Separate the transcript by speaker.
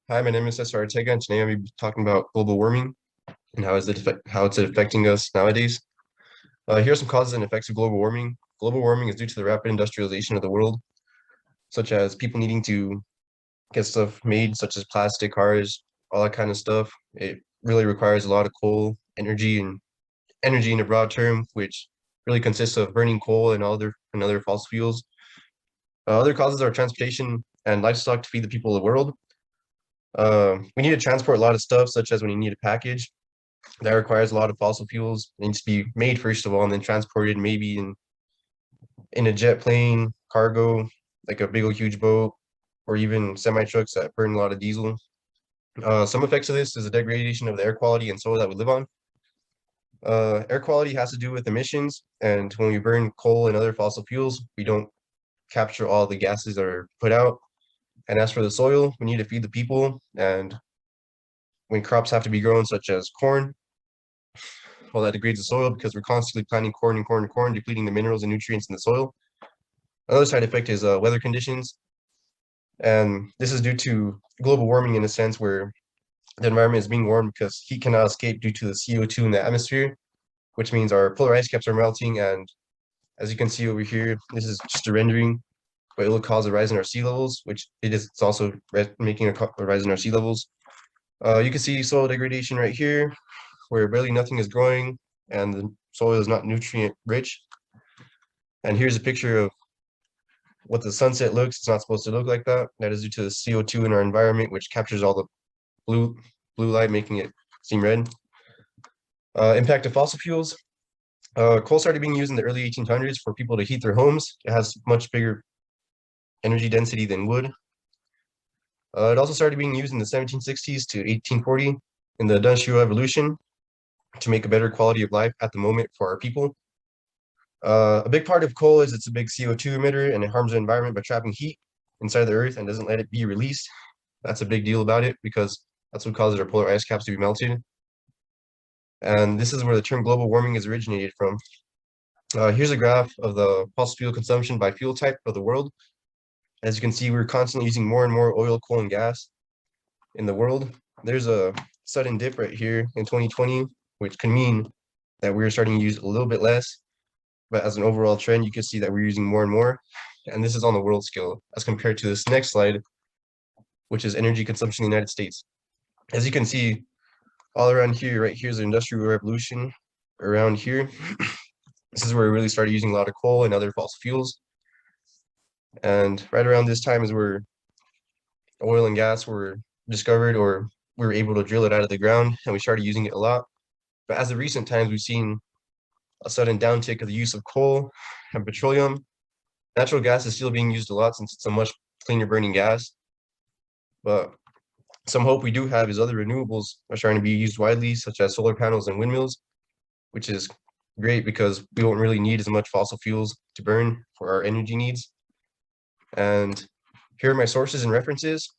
Speaker 1: Hi, my name is Cesar Ortega, and today I'll be talking about global warming and how it's affecting us nowadays. Here are some causes and effects of global warming. Global warming is due to the rapid industrialization of the world, such as people needing to get stuff made, such as plastic, cars, all that kind of stuff. It really requires a lot of coal, and energy in a broad term, which really consists of burning coal and other fossil fuels. Other causes are transportation and livestock to feed the people of the world. We need to transport a lot of stuff, such as when you need a package that requires a lot of fossil fuels. It needs to be made first of all, and then transported maybe in a jet plane, cargo, like a big old huge boat, or even semi trucks that burn a lot of diesel. Some effects of this is the degradation of the air quality and soil that we live on. Air quality has to do with emissions, and when we burn coal and other fossil fuels, we don't capture all the gases that are put out. And as for the soil, we need to feed the people, and when crops have to be grown, such as corn, well, that degrades the soil because we're constantly planting corn and corn and corn, depleting the minerals and nutrients in the soil. Another side effect is weather conditions, and this is due to global warming in a sense where the environment is being warmed because heat cannot escape due to the CO2 in the atmosphere, which means our polar ice caps are melting. And as you can see over here, this is just a rendering, but it will cause a rise in our sea levels, which it is. It's also making a rise in our sea levels. You can see soil degradation right here, where barely nothing is growing and the soil is not nutrient rich. And here's a picture of what the sunset looks. It's not supposed to look like that. That is due to the CO2 in our environment, which captures all the blue light, making it seem red. Impact of fossil fuels. Coal started being used in the early 1800s for people to heat their homes. It has much bigger energy density than wood. It also started being used in the 1760s to 1840 in the Industrial Revolution to make a better quality of life at the moment for our people. A big part of coal is it's a big CO2 emitter and it harms the environment by trapping heat inside the earth and doesn't let it be released. That's a big deal about it because that's what causes our polar ice caps to be melted. And this is where the term global warming is originated from. Here's a graph of the fossil fuel consumption by fuel type of the world. As you can see, we're constantly using more and more oil, coal, and gas in the world. There's a sudden dip right here in 2020, which can mean that we're starting to use a little bit less. But as an overall trend, you can see that we're using more and more. And this is on the world scale as compared to this next slide, which is energy consumption in the United States. As you can see, all around here, right here's the Industrial Revolution around here. This is where we really started using a lot of coal and other fossil fuels. And right around this time is where oil and gas were discovered, or we were able to drill it out of the ground, and we started using it a lot. But as of recent times, we've seen a sudden downtick of the use of coal and petroleum. Natural gas is still being used a lot since it's a much cleaner burning gas. But some hope we do have is other renewables are starting to be used widely, such as solar panels and windmills, which is great because we won't really need as much fossil fuels to burn for our energy needs. And here are my sources and references.